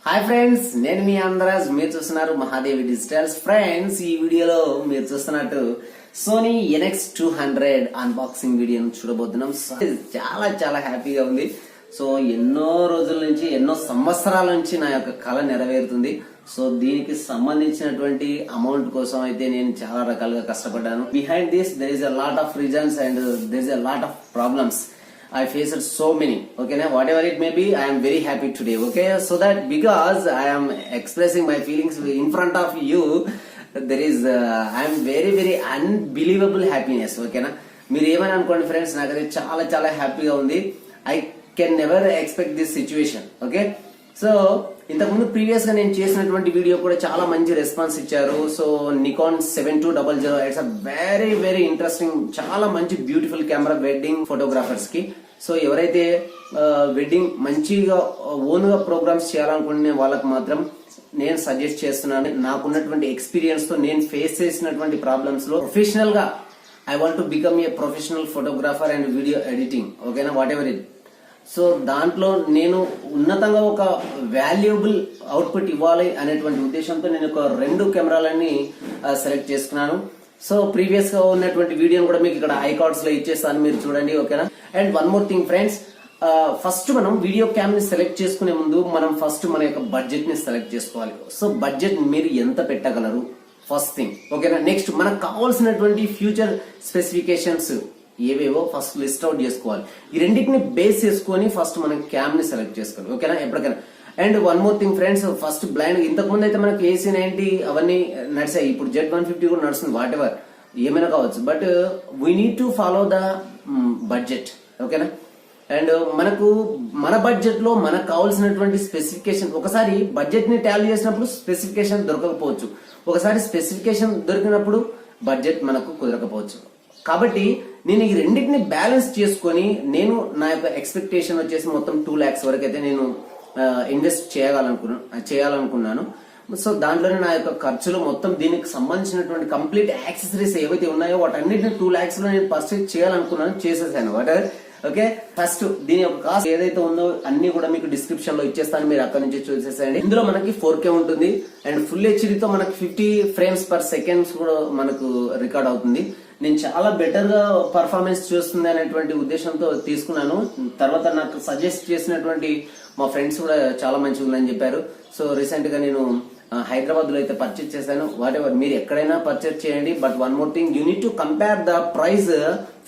Hi friends, నేను మీ ఆంధ్రాజ్. మీరు చూస్తున్నారు మహాదేవి డిజిటల్స్. ఫ్రెండ్స్, ఈ వీడియోలో మీరు చూస్తున్నట్టు సోనీ NX 200 అన్బాక్సింగ్ వీడియోను చూడబోతున్నాం. చాలా చాలా హ్యాపీగా ఉంది. సో ఎన్నో రోజుల నుంచి, ఎన్నో సంవత్సరాల నుంచి నా యొక్క కళ నెరవేరుతుంది. సో దీనికి సంబంధించినటువంటి అమౌంట్ కోసం అయితే నేను చాలా రకాలుగా కష్టపడ్డాను. Behind this there is a lot of reasons and there is a lot of problems. I faced so many. Okay, now whatever it may be, I am very happy today. Okay, so that because I am expressing my feelings in front of you, there is I am very unbelievable happiness. Okay, na మీరు ఏమైనా అనుకోండి friends, నాకైతే చాలా చాలా హ్యాపీగా ఉంది. I can never expect this situation. Okay, so ఇంతకుముందు previous గా నేను చేసినటువంటి వీడియో కూడా చాలా మంచి రెస్పాన్స్ ఇచ్చారు. So Nikon 7200 it's a very interesting, చాలా మంచి బ్యూటిఫుల్ కెమెరా వెడ్డింగ్ ఫోటోగ్రాఫర్స్ కి. సో ఎవరైతే వెడ్డింగ్ మంచిగా ఓన్ గా ప్రోగ్రామ్స్ చేయాలనుకునే వాళ్ళకి మాత్రం నేను సజెస్ట్ చేస్తున్నాను. నాకున్నటువంటి ఎక్స్పీరియన్స్ తో నేను ఫేస్ చేసినటువంటి ప్రాబ్లమ్స్ లో ప్రొఫెషనల్ గా I want to become a professional photographer and video editing. ఓకేనా, వాట్ ఎవర్ ఇట్. సో దాంట్లో నేను ఉన్నతంగా ఒక వాల్యుబుల్ అవుట్పుట్ ఇవ్వాలి అనేటువంటి ఉద్దేశంతో నేను ఒక 2 కెమెరాలని సెలెక్ట్ చేసుకున్నాను. సో ప్రీవియస్ గా ఉన్నటువంటి వీడియోని కూడా మీకు ఇక్కడ ఐకార్డ్స్ లో ఇచ్చేస్తాను, మీరు చూడండి. ఓకేనా. And one more thing friends, first మనం వీడియో క్యామ్ ని సెలెక్ట్ చేసుకునే ముందు మనం ఫస్ట్ మన యొక్క బడ్జెట్ ని సెలెక్ట్ చేసుకోవాలి. సో బడ్జెట్ మీరు ఎంత పెట్టగలరు ఫస్ట్ థింగ్. ఓకేనా. నెక్స్ట్ మనకు కావాల్సినటువంటి ఫ్యూచర్ స్పెసిఫికేషన్స్ ఏవేవో ఫస్ట్ లిస్ట్ అవుట్ చేసుకోవాలి. ఈ రెండింటిని బేస్ చేసుకొని ఫస్ట్ మనం క్యామ్ ని సెలెక్ట్ చేసుకోవాలి. ఓకేనా, ఎప్పటికైనా. And one more thing friends, first blind ఇంతకు ముందు అయితే మనకు AC90 అవన్నీ నడిచాయి, ఇప్పుడు Z150 కూడా నడుస్తుంది. వాట్ ఎవర్ ఏమైనా కావచ్చు, but we need to follow the budget. ఓకేనా. అండ్ మనకు మన బడ్జెట్ లో మనకు కావాల్సినటువంటి స్పెసిఫికేషన్, ఒకసారి బడ్జెట్ ని టాలీ చేసినప్పుడు స్పెసిఫికేషన్ దొరకకపోవచ్చు, ఒకసారి స్పెసిఫికేషన్ దొరికినప్పుడు బడ్జెట్ మనకు కుదరకపోవచ్చు. కాబట్టి నేను ఈ రెండింటిని బ్యాలెన్స్ చేసుకొని నేను నా యొక్క ఎక్స్పెక్టేషన్ వచ్చేసి మొత్తం 2 lakhs వరకు అయితే నేను ఇన్వెస్ట్ చేయాలనుకున్నాను. సో దాంట్లోనే నా యొక్క ఖర్చులు మొత్తం దీనికి సంబంధించినటువంటి కంప్లీట్ యాక్సెసరీస్ ఏవైతే ఉన్నాయో వాటన్నిటిని 2 lakhs లో నేను పర్చేజ్ చేయాలనుకున్నాను, చేసేసాను. What ever. ఓకే, ఫస్ట్ దీని యొక్క కాస్ట్ ఏదైతే ఉందో అన్ని కూడా మీకు డిస్క్రిప్షన్ లో ఇచ్చేస్తాను, మీరు అక్కడ నుంచి చూసేసేయండి. ఇందులో మనకి 4K ఉంటుంది అండ్ ఫుల్ HD తో మనకి 50 frames per second కూడా మనకు రికార్డ్ అవుతుంది. నేను చాలా బెటర్ గా పర్ఫార్మెన్స్ చూస్తుంది అనేటువంటి ఉద్దేశంతో తీసుకున్నాను. తర్వాత నాకు సజెస్ట్ చేసినటువంటి మా ఫ్రెండ్స్ కూడా చాలా మంచిగా ఉందని చెప్పారు. సో రీసెంట్ గా నేను హైదరాబాద్ లో అయితే పర్చేజ్ చేశాను. వాట్ ఎవర్, మీరు ఎక్కడైనా పర్చేజ్ చేయండి, but one more thing, you need to compare the price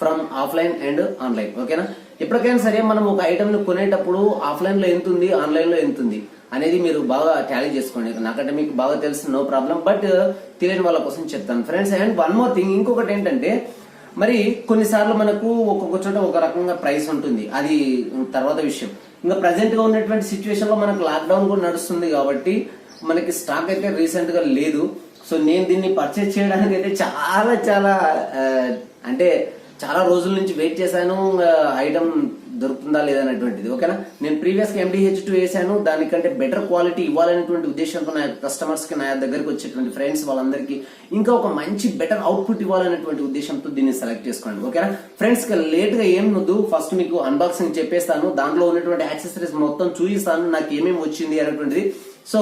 from offline and online. ఓకేనా. ఎప్పటికైనా సరే మనం ఒక ఐటమ్ ని కొనేటప్పుడు ఆఫ్లైన్ లో ఎంత ఉంది, ఆన్లైన్ లో ఎంత ఉంది అనేది మీరు బాగా టాలీ చేసుకోండి. నాకంటే మీకు బాగా తెలుసు, నో ప్రాబ్లం, బట్ తెలియని వాళ్ళ కోసం చెప్తాను friends. And one more thing, ఇంకొకటి ఏంటంటే, మరి కొన్నిసార్లు మనకు ఒక్కొక్క చోట ఒక రకంగా ప్రైస్ ఉంటుంది, అది తర్వాత విషయం. ఇంకా ప్రజెంట్ గా ఉన్నటువంటి సిచ్యువేషన్ లో మనకు లాక్డౌన్ కూడా నడుస్తుంది కాబట్టి మనకి స్టాక్ అయితే రీసెంట్ గా లేదు. సో నేను దీన్ని పర్చేజ్ చేయడానికి అయితే చాలా చాలా అంటే చాలా రోజుల నుంచి వెయిట్ చేశాను, ఐటమ్ దొరుకుతుందా లేదనేటువంటిది. ఓకేనా. నేను ప్రీవియస్ గా MDH2 వేసాను, దానికంటే బెటర్ క్వాలిటీ ఇవ్వాలనేటువంటి ఉద్దేశంతో నా కస్టమర్స్ కి, నా దగ్గరికి వచ్చేటువంటి ఫ్రెండ్స్ వాళ్ళందరికీ ఇంకా ఒక మంచి బెటర్ అవుట్పుట్ ఇవ్వాలనేటువంటి ఉద్దేశంతో దీన్ని సెలెక్ట్ చేసుకోండి. ఓకేనా ఫ్రెండ్స్, లేట్ గా ఏం వద్దు, ఫస్ట్ మీకు అన్బాక్సింగ్ చెప్పేస్తాను, దాంట్లో ఉన్నటువంటి యాక్సెసరీస్ మొత్తం చూపిస్తాను, నాకు ఏమేమి వచ్చింది అనేటువంటిది. సో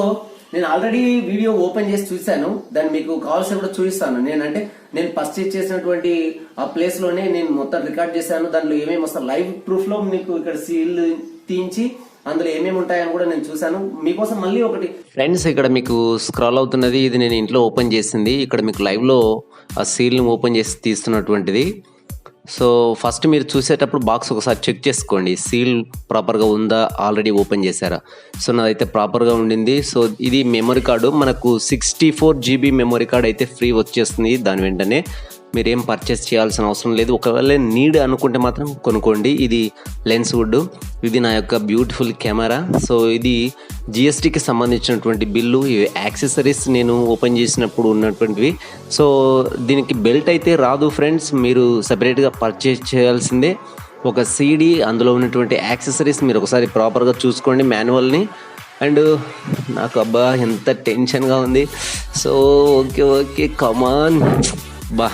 నేను ఆల్రెడీ వీడియో ఓపెన్ చేసి చూసాను, దాన్ని మీకు కావాల్సిన కూడా చూపిస్తాను. నేను పర్చేజ్ చేసినటువంటి ఆ ప్లేస్ లోనే నేను మొత్తం రికార్డ్ చేశాను. దాంట్లో ఏమేమి వస్తాయి లైవ్ ప్రూఫ్ లో మీకు ఇక్కడ సీల్ తీయించి అందులో ఏమేమి ఉంటాయని కూడా నేను చూసాను. మీకోసం మళ్ళీ ఒకటి ఫ్రెండ్స్, ఇక్కడ మీకు స్క్రాల్ అవుతున్నది, ఇది నేను ఇంట్లో ఓపెన్ చేసింది. ఇక్కడ మీకు లైవ్ లో ఆ సీల్ ని ఓపెన్ చేసి తీస్తున్నటువంటిది. సో ఫస్ట్ మీరు చూసేటప్పుడు బాక్స్ ఒకసారి చెక్ చేసుకోండి, సీల్ ప్రాపర్గా ఉందా, ఆల్రెడీ ఓపెన్ చేశారా. సో నాదైతే ప్రాపర్గా ఉండింది. సో ఇది మెమరీ కార్డు, మనకు 64 GB మెమరీ కార్డ్ అయితే ఫ్రీ వచ్చేస్తుంది. దాని వెంటనే మీరేం పర్చేస్ చేయాల్సిన అవసరం లేదు. ఒకవేళ నీడ్ అనుకుంటే మాత్రం కొనుక్కోండి. ఇది లెన్స్ వుడ్, ఇది నా యొక్క బ్యూటిఫుల్ కెమెరా. సో ఇది GSTకి సంబంధించినటువంటి బిల్లు, ఇవి యాక్సెసరీస్ నేను ఓపెన్ చేసినప్పుడు ఉన్నటువంటివి. సో దీనికి బెల్ట్ అయితే రాదు ఫ్రెండ్స్, మీరు సపరేట్గా పర్చేస్ చేయాల్సిందే. ఒక CD, అందులో ఉన్నటువంటి యాక్సెసరీస్ మీరు ఒకసారి ప్రాపర్గా చూసుకోండి మాన్యువల్ని. అండ్ నాకు అబ్బా ఎంత టెన్షన్గా ఉంది. సో ఓకే కమాన్, బా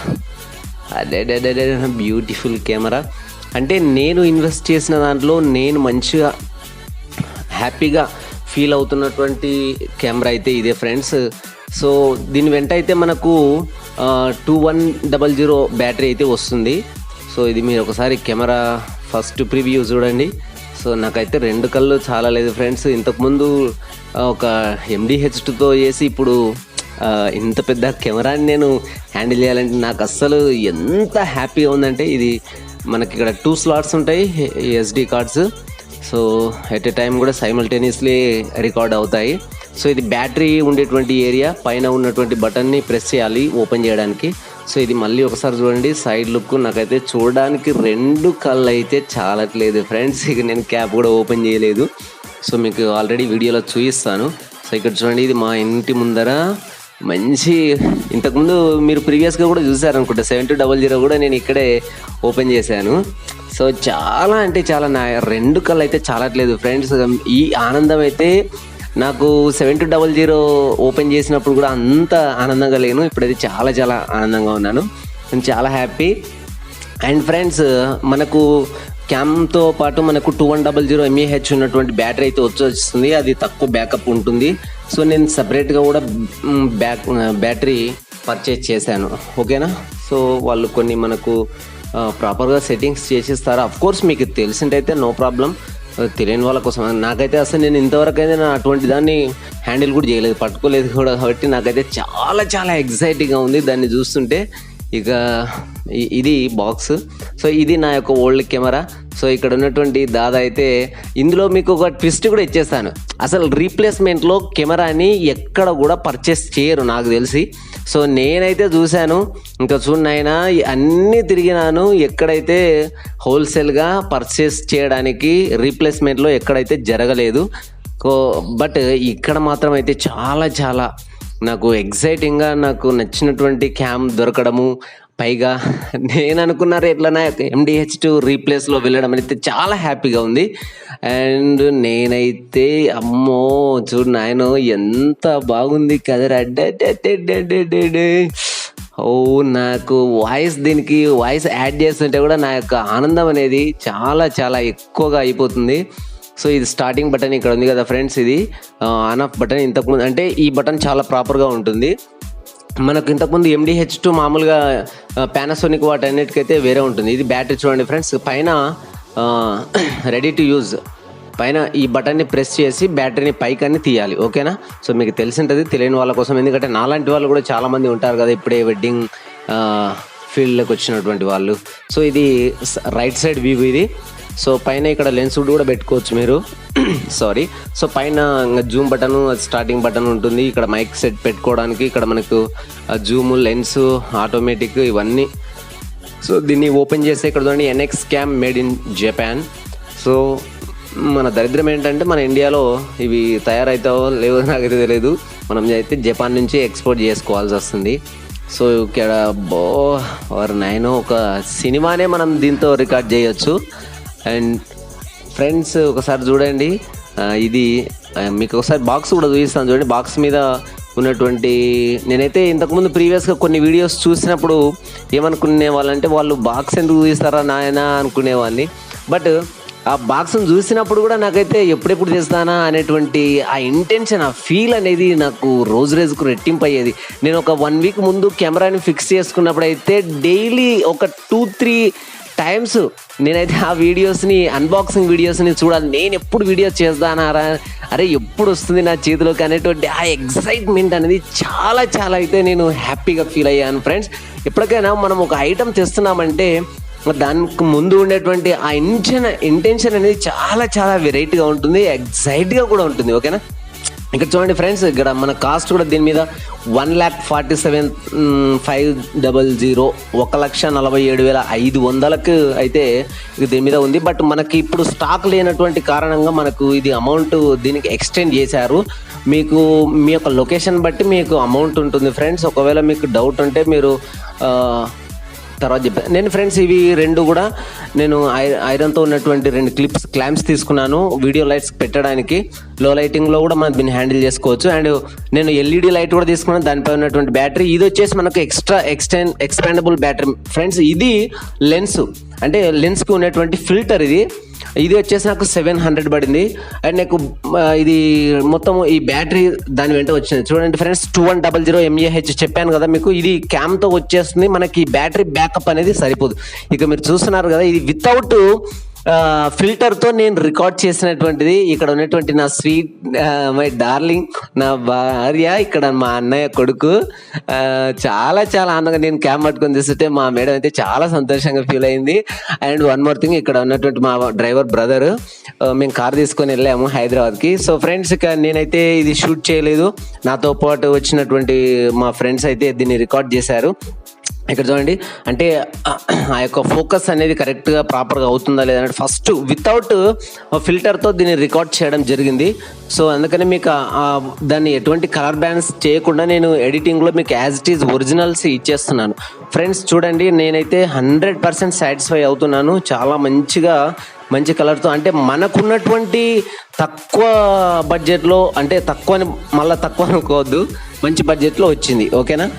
అదే బ్యూటిఫుల్ కెమెరా. అంటే నేను ఇన్వెస్ట్ చేసిన దాంట్లో నేను మంచిగా హ్యాపీగా ఫీల్ అవుతున్నటువంటి కెమెరా అయితే ఇదే ఫ్రెండ్స్. సో దీని వెంట అయితే మనకు 2100 బ్యాటరీ అయితే వస్తుంది. సో ఇది మీరు ఒకసారి కెమెరా ఫస్ట్ ప్రివ్యూ చూడండి. సో నాకైతే 2 కళ్ళు చాలా లేదు ఫ్రెండ్స్. ఇంతకుముందు ఒక MDH2తో చేసి ఇప్పుడు ఇంత పెద్ద కెమెరాని నేను హ్యాండిల్ చేయాలంటే నాకు అస్సలు ఎంత హ్యాపీగా ఉందంటే, ఇది మనకి ఇక్కడ 2 స్లాట్స్ ఉంటాయి SD cards. So at a time కూడా సైమల్టేనియస్లీ రికార్డ్ అవుతాయి. సో ఇది బ్యాటరీ ఉండేటువంటి ఏరియా, పైన ఉన్నటువంటి బటన్ని ప్రెస్ చేయాలి ఓపెన్ చేయడానికి. సో ఇది మళ్ళీ ఒకసారి చూడండి సైడ్ లుక్. నాకైతే చూడడానికి 2 కళ్ళు అయితే చాలట్లేదు ఫ్రెండ్స్. ఇక నేను క్యాప్ కూడా ఓపెన్ చేయలేదు. సో మీకు ఆల్రెడీ వీడియోలో చూపిస్తాను. సో ఇక్కడ చూడండి, ఇది మా ఇంటి ముందర మంచి, ఇంతకుముందు మీరు ప్రీవియస్గా కూడా చూసారనుకుంటా 7200 కూడా నేను ఇక్కడే ఓపెన్ చేశాను. సో చాలా అంటే చాలా, నా 2 కళ్ళు అయితే చాలట్లేదు ఫ్రెండ్స్. ఈ ఆనందం అయితే నాకు 7200 ఓపెన్ చేసినప్పుడు కూడా అంత ఆనందంగా లేను, ఇప్పుడైతే చాలా చాలా ఆనందంగా ఉన్నాను. నేను చాలా హ్యాపీ. అండ్ ఫ్రెండ్స్, మనకు క్యామ్తో పాటు మనకు 2100 mAh ఉన్నటువంటి బ్యాటరీ అయితే వచ్చేస్తుంది. అది తక్కువ బ్యాకప్ ఉంటుంది. సో నేను సపరేట్గా కూడా బ్యాటరీ పర్చేజ్ చేశాను. ఓకేనా? సో వాళ్ళు కొన్ని మనకు ప్రాపర్గా సెట్టింగ్స్ చేసిస్తారు. అఫ్కోర్స్ మీకు తెలిసిందైతే నో ప్రాబ్లం, తెలియని వాళ్ళ కోసం. నాకైతే అసలు నేను ఇంతవరకు అయితే నా అటువంటి దాన్ని హ్యాండిల్ కూడా చేయలేదు, పట్టుకోలేదు కూడా. కాబట్టి నాకైతే చాలా చాలా ఎగ్జైటింగ్గా ఉంది దాన్ని చూస్తుంటే. ఇక ఇది బాక్స్. సో ఇది నా యొక్క ఓల్డ్ కెమెరా. సో ఇక్కడ ఉన్నటువంటి దాదా అయితే ఇందులో మీకు ఒక ట్విస్ట్ కూడా ఇచ్చేస్తాను. అసలు రీప్లేస్మెంట్లో కెమెరాని ఎక్కడ కూడా పర్చేస్ చేయరు నాకు తెలిసి. సో నేనైతే చూశాను, ఇంకా చూడనైనా అన్నీ తిరిగినాను, ఎక్కడైతే హోల్సేల్గా పర్చేస్ చేయడానికి రీప్లేస్మెంట్లో ఎక్కడైతే జరగలేదు. బట్ ఇక్కడ మాత్రం అయితే చాలా చాలా నాకు ఎగ్జైటింగ్గా, నాకు నచ్చినటువంటి క్యామ్ దొరకడము, పైగా నేను అనుకున్నారు ఎట్లన్నా MDH2 రీప్లేస్లో వెళ్ళడం అయితే చాలా హ్యాపీగా ఉంది. అండ్ నేనైతే అమ్మో చూడు నాయన ఎంత బాగుంది కదరా. ఓ నాకు దీనికి వాయిస్ యాడ్ చేస్తుంటే కూడా నా యొక్క ఆనందం అనేది చాలా చాలా ఎక్కువగా అయిపోతుంది. సో ఇది స్టార్టింగ్ బటన్ ఇక్కడ ఉంది కదా ఫ్రెండ్స్, ఇది ఆన్ ఆఫ్ బటన్. ఇంతకుముందు అంటే ఈ బటన్ చాలా ప్రాపర్గా ఉంటుంది. మనకు ఇంతకుముందు MDH2 మామూలుగా పానాసోనిక్ వాటన్నిటికైతే వేరే ఉంటుంది. ఇది బ్యాటరీ చూడండి ఫ్రెండ్స్, పైన రెడీ టు యూజ్ పైన ఈ బటన్ని ప్రెస్ చేసి బ్యాటరీని పైకని తీయాలి. ఓకేనా? సో మీకు తెలిసింటుంది, తెలియని వాళ్ళ కోసం. ఎందుకంటే నాలాంటి వాళ్ళు కూడా చాలామంది ఉంటారు కదా ఇప్పుడే వెడ్డింగ్ ఫీల్డ్లోకి వచ్చినటువంటి వాళ్ళు. సో ఇది రైట్ సైడ్ వ్యూ ఇది. సో పైన ఇక్కడ లెన్స్ కూడా పెట్టుకోవచ్చు మీరు. సారీ. సో పైన జూమ్ బటన్, స్టార్టింగ్ బటన్ ఉంటుంది. ఇక్కడ మైక్ సెట్ పెట్టుకోవడానికి, ఇక్కడ మనకు జూమ్, లెన్స్, ఆటోమేటిక్ ఇవన్నీ. సో దీన్ని ఓపెన్ చేస్తే ఇక్కడ చూడండి NX cam made in Japan. So మన దరిద్రం ఏంటంటే మన ఇండియాలో ఇవి తయారవుతావో లేవో నాకైతే తెలియదు. మనం అయితే జపాన్ నుంచి ఎక్స్పోర్ట్ చేసుకోవాల్సి వస్తుంది. సో ఇక్కడ నాయనో ఒక సినిమానే మనం దీంతో రికార్డ్ చేయొచ్చు. అండ్ ఫ్రెండ్స్ ఒకసారి చూడండి, ఇది మీకు ఒకసారి బాక్స్ కూడా చూపిస్తాను చూడండి. బాక్స్ మీద ఉన్నటువంటి, నేనైతే ఇంతకుముందు ప్రీవియస్గా కొన్ని వీడియోస్ చూసినప్పుడు ఏమనుకునే వాళ్ళంటే వాళ్ళు బాక్స్ ఎందుకు చూపిస్తారా నాయన అనుకునేవాడిని. బట్ ఆ బాక్స్ని చూసినప్పుడు కూడా నాకైతే ఎప్పుడెప్పుడు తెస్తానా అనేటువంటి ఆ ఇంటెన్షన్, ఆ ఫీల్ అనేది నాకు రోజు రోజుకు రెట్టింపు అయ్యేది. నేను ఒక 1 వీక్ ముందు కెమెరాని ఫిక్స్ చేసుకున్నప్పుడు అయితే డైలీ ఒక 2-3 టైమ్స్ నేనైతే ఆ వీడియోస్ని, అన్బాక్సింగ్ వీడియోస్ని చూడాలి. నేను ఎప్పుడు వీడియోస్ చేస్తానారా, అరే ఎప్పుడు వస్తుంది నా చేతిలోకి అనేటువంటి ఆ ఎక్సైట్మెంట్ అనేది చాలా చాలా అయితే నేను హ్యాపీగా ఫీల్ అయ్యాను ఫ్రెండ్స్. ఎప్పటికైనా మనం ఒక ఐటమ్ తెస్తున్నామంటే దానికి ముందు ఉండేటువంటి ఆ ఇంటెన్షన్ అనేది చాలా చాలా వెరైటీగా ఉంటుంది, ఎగ్జైట్గా కూడా ఉంటుంది. ఓకేనా? ఇక్కడ చూడండి ఫ్రెండ్స్, ఇక్కడ మన కాస్ట్ కూడా దీని మీద 1,47,500, 1,47,500 అయితే దీని మీద ఉంది. బట్ మనకి ఇప్పుడు స్టాక్ లేనటువంటి కారణంగా మనకు ఇది అమౌంట్ దీనికి ఎక్స్టెండ్ చేశారు. మీకు మీ యొక్క లొకేషన్ బట్టి మీకు అమౌంట్ ఉంటుంది ఫ్రెండ్స్. ఒకవేళ మీకు డౌట్ ఉంటే మీరు తర్వాత చెప్పాను నేను ఫ్రెండ్స్. ఇవి 2 కూడా నేను ఐరన్తో ఉన్నటువంటి 2 క్లాంప్స్ తీసుకున్నాను వీడియో లైట్స్ పెట్టడానికి. లో లైటింగ్లో కూడా మనం దీన్ని హ్యాండిల్ చేసుకోవచ్చు. అండ్ నేను LED లైట్ కూడా తీసుకున్నాను, దానిపై ఉన్నటువంటి బ్యాటరీ. ఇది వచ్చేసి మనకు ఎక్స్పాండబుల్ బ్యాటరీ ఫ్రెండ్స్. ఇది లెన్స్, అంటే లెన్స్కి ఉన్నటువంటి ఫిల్టర్ ఇది. ఇది వచ్చేసి నాకు 700 పడింది. అండ్ నాకు ఇది మొత్తం ఈ బ్యాటరీ దాని వెంట వచ్చింది. చూడండి ఫ్రెండ్స్, 2100 mAh చెప్పాను కదా మీకు. ఇది క్యామ్తో వచ్చేస్తుంది. మనకి బ్యాటరీ బ్యాకప్ అనేది సరిపోదు. ఇక మీరు చూస్తున్నారు కదా, ఇది వితౌట్ ఫిల్టర్తో నేను రికార్డ్ చేసినటువంటిది. ఇక్కడ ఉన్నటువంటి నా స్వీట్ మై డార్లింగ్, నా భార్య, ఇక్కడ మా అన్నయ్య కొడుకు, చాలా చాలా ఆనందంగా నేను క్యామ్ పట్టుకొని చూస్తుంటే మా మేడం అయితే చాలా సంతోషంగా ఫీల్ అయింది. అండ్ వన్ మోర్ థింగ్, ఇక్కడ ఉన్నటువంటి మా డ్రైవర్ బ్రదర్, మేము కార్ తీసుకొని వెళ్ళాము హైదరాబాద్కి. సో ఫ్రెండ్స్, ఇక నేనైతే ఇది షూట్ చేయలేదు. నాతో పాటు వచ్చినటువంటి మా ఫ్రెండ్స్ అయితే దీన్ని రికార్డ్ చేశారు. ఇక్కడ చూడండి, అంటే ఆ యొక్క ఫోకస్ అనేది కరెక్ట్గా ప్రాపర్గా అవుతుందా లేదా అంటే ఫస్ట్ వితౌట్ ఫిల్టర్తో దీన్ని రికార్డ్ చేయడం జరిగింది. సో అందుకని మీకు దాన్ని ఎటువంటి కలర్ బ్యాన్స్ చేయకుండా నేను ఎడిటింగ్లో మీకు యాజ్ ఇట్ ఈజ్ ఒరిజినల్స్ ఇచ్చేస్తున్నాను. ఫ్రెండ్స్ చూడండి, నేనైతే 100% సాటిస్ఫై అవుతున్నాను. చాలా మంచి కలర్తో, అంటే మనకున్నటువంటి తక్కువ బడ్జెట్లో, అంటే తక్కువ మళ్ళీ తక్కువ అనుకోవద్దు, మంచి బడ్జెట్లో వచ్చింది. ఓకేనా?